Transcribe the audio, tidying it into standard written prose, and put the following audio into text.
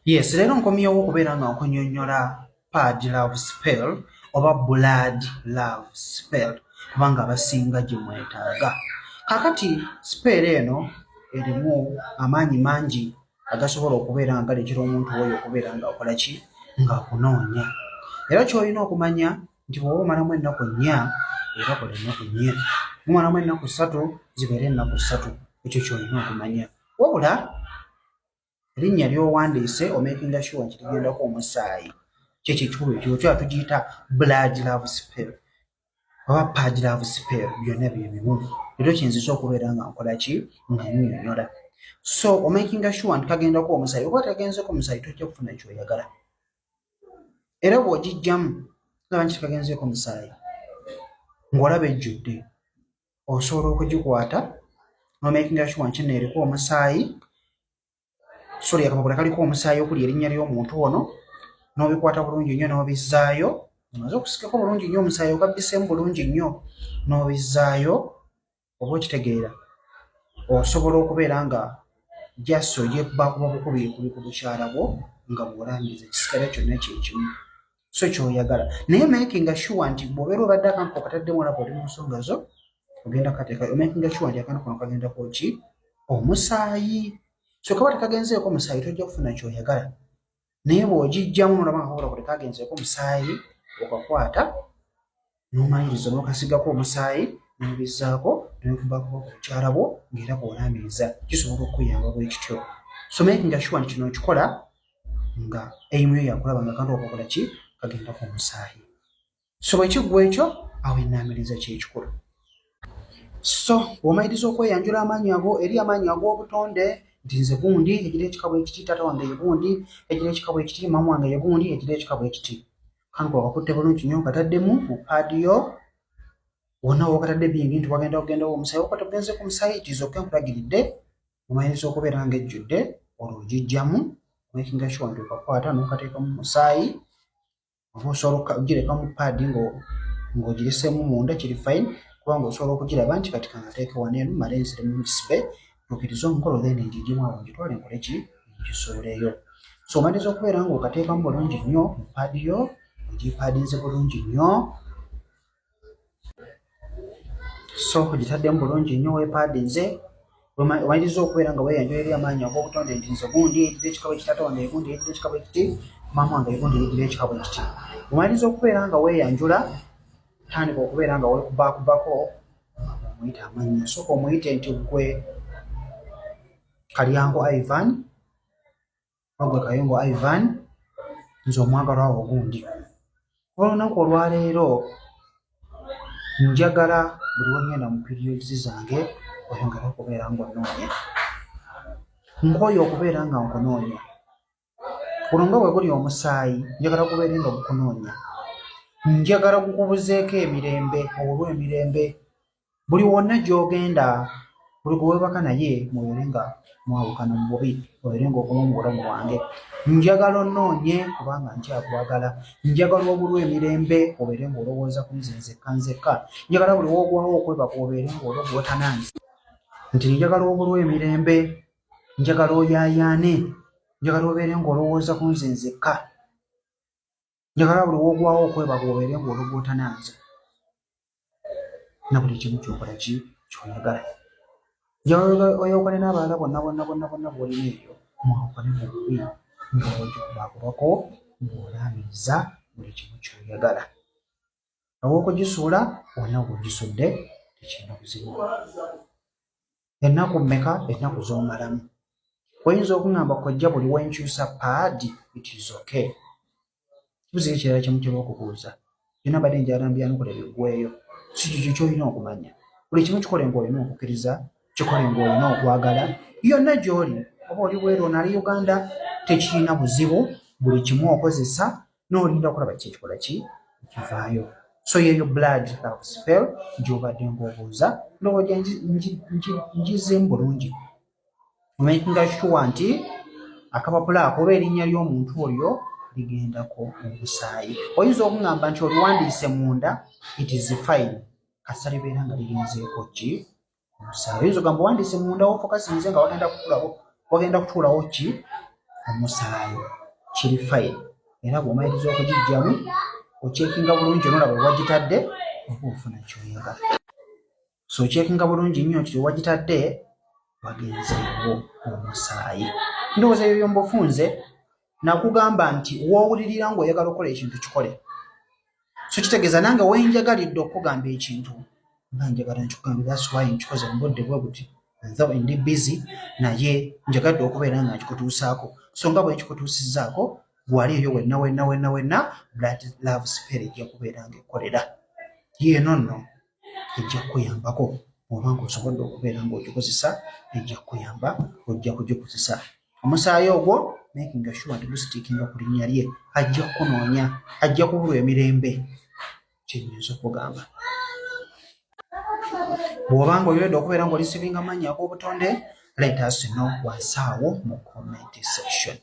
Yes, leero nkomyewo okubeera nga nkunyonnyola pad love spell oba blood love spell kubanga abasinga gye mwetaaga. Kaakati spell eno erimu amaanyi mangi agasobola okubeera nga galeetera omuntu oyo okubeera nga akola ki? Ng'akunoonya. Era ky'olina okumanya nti bw'oba omalamu ennaku 4 era kola ennaku 4, mumalamu ennaku 3 zibeere ennaku 3, ekyo ky'olina okumanya. Wabula erinnya ly'owandiise omakinga sure nti ligendako omusaayi kyekikulu ekyo kyaba tugiyita blood love spell oba pad love spell, byonna bye bimu. Leero kinzisa okubeera nga nkola ki? Nga nnyonnyola. So omakinga sure nti kagendako omusaayi. Oba tegenzeko omusaayi tojja kufuna ky'oyagala. Era bw'ogijjamu olaba nti kagenzeeko omusaayi ng'olaba ejjudde, osobola okugikwata n'omakinga sure nti kino eriko omusaayi, sorry, akapapula kaliko omusaayi okuli erinnya ly'omuntu ono, n'obikwata bulungi nnyo n'obizzaayo. Omaze okusikako bulungi nnyo omusaayi ogabbiseemu bulungi nnyo n'obizzaayo, oba okitegeera, osobola okubeera nga just ogyebbakuba bukubi ku bukyala bwo nga bw'olambiza ekisigala kyonna kye kimu. So ky'oyagala. Naye makinga sure nti bw'obeera obadde akantu okataddemu olaba oli mu nsonga zo, ogenda kateeka, makinga sure nti akantu kano kagendako ki? Omusaayi. So kaba tekagenzeeko omusaayi tojja kufuna ky'oyagala. Naye bw'ogijjamu n'olaba nga kakola kule kagenzeeko omusaayi, okakwata n'omaliriza n'okasigako omusaayi n'obizzaako n'okubbako ku bukyala bwo ng'era bw'olaamiriza, kisobola okukuyamba bwe kityo. So makinga sure nti kino okikola nga eimu yo yakulaba nga akantu okakola ki? Kagendako omusaayi. So bwe kiggwa ekyo, awo ennaamiriza kyekikulu. So bw'omaliriza okweyanjula amaanyi ago eri amaanyi ag'obutonde nti nze gundi, egira ekikabo ekiti, taata wange ye gundi, egira ekikabo ekiti, maama wange ye gundi, egira ekikabo ekiti. Kantu wakakutte bulungi nnyo okataddemu mu paadi yo, wonna w'okatadde bingi nti wagenda kugendawo omusaayi, wakati ogenzeeko omusaayi itizoke nkulagiridde, omaliriza okubeera nga ejjudde, olwo ogijjamu, makinga sure nti okakwata n'okateeka mu musaayi, oba osobola okugireka mu paadi ng'ogireseemu munda kiri fine, kubanga osobola okugiraba nti kati kangateeke wano eno male nsiremu mu kisibe, tuukiriza omukolo then ngiggyimu awo ngitwale nkole ki? Ngisooleyo. So omaliriza okubeera nga okateekamu bulungi nnyo mu paadi yo, ogipaadinze bulungi nnyo. So ogitaddemu bulungi nnyo weepaadinze, omaliriza okubeera nga weeyanjula eri amaanyi ag'obutonde nti nze gundi, egira ekikabo ekiti, taata wange ye gundi, egira ekikabo ekiti, maama wange ye gundi, egira ekikabo ekiti. Omaliriza okubeera nga weeyanjula, tandika okubeera nga weekubaakubako omuyita amannya. Sooka omuyite nti gwe Kalyango Ivan, gwe Kayongo Ivan, nze omwagalwa wo gundi. Olunaku olwaleero njagala buli wengenda mu periods zange oyongera okubeera ng'onoonya. Nkooye okubeera nga nkunoonya. Guno nga bwe guli omusaayi, njagala gubeere nga gukunoonya. Njagala gukubuzeeko emirembe, obulwa emirembe. Buli wonna gy'ogenda, buli gwe weebaka naye mubeere nga mwawukana mu bubi, obeere ng'okoma mu bulamu bwange. Njagala onnoonye kubanga nkyakwagala. Njagala obulwa emirembe, obeere ng'olowooza ku nze nzekka. Njagala buli woogwawo okwebaka obeere ng'ologootananze. Nti njagala obulwa emirembe, njagala oyaayaane, njagala obeere ng'olowooza ku nze nzekka. Njagala buli woogwawo okwebaka obeere ng'ologootananze. Na buli kimu ky'okola ki? Ky'oyagala. Njagala oyawukane n'abalala bonna bw'olina eyo, mwawukane mu bubi ng'ogikubaakubako ng'olaamiriza buli kimu ky'oyagala. Aw'okugisuula wonna bw'ogisudde tekirina buzibu. Ennaku mmeka? Ennaku z'omalamu. Oyinza okuŋŋamba kojja buli wenkyusa paadi, it is okay. Kibuzeyo kirala kimu kye b'okubuuza. Byonna mbadde njagala mbyanukule biggweeyo. Si kyo ky'olina okumanya. Buli kimu kikole ng'olina okukkiriza, kikole ng'olina okwagala. Yonna gy'oli, oba oli bweru onali Uganda, tekirina buzibu, buli kimu okozesa n'olinda okulaba kyekikola ki? Kivaayo. So yeeyo blood love spell gy'obadde ng'obuuza, ndowooza ngizeemu bulungi. Makinga sure nti akapapula ako oba erinnya ly'omuntu oyo ligendako omusaayi. Oyinza okuŋŋamba nti oliwandiise munda, it is fine, kasita libeera nga ligenzeeko ki? Omusaayi. Oyinza okugamba owandiise munda wo fokasinze nga wagenda kutuulawo ki? omusaayi kiri fayini era bw'omaliriza okugijjamu okyekinga bulungi nolaba wagitadde oba ofuna kyoyagala. So okyekinga bulungi nnyo nti wagitadde wagenzeewo omusaayi. Ndowooza ebyo byombufunze nakugamba nti woowulirira ng'oyagala okukola ekintu kikole. So kitegeeza nange wenjagalidde okugamba ekintu mba njagala nkikugambe, that's why nkikoze mu budde bwe buti, though ndi busy naye njagadde okubeera nga nkikutuusaako. So nga bwe nkikutuusizzaako gwali eyo wenna Blood Love Spell ejja kubeera nga ekolera. Yeeno nno ejja kukuyambako oba ng'osobodde okubeera ng'ogikozesa ejja kukuyamba, ojja kugikozesa. Omusaayi ogwo making sure nti gusitiikinga ku linnya lye, ajja kukunoonya, ajja kubulwa emirembe. Kyenyinza okugamba. Bw'obanga oyoledde okubeera ng'olisiibinga amannya ag'obutonde, let us know wansi awo mu comment section.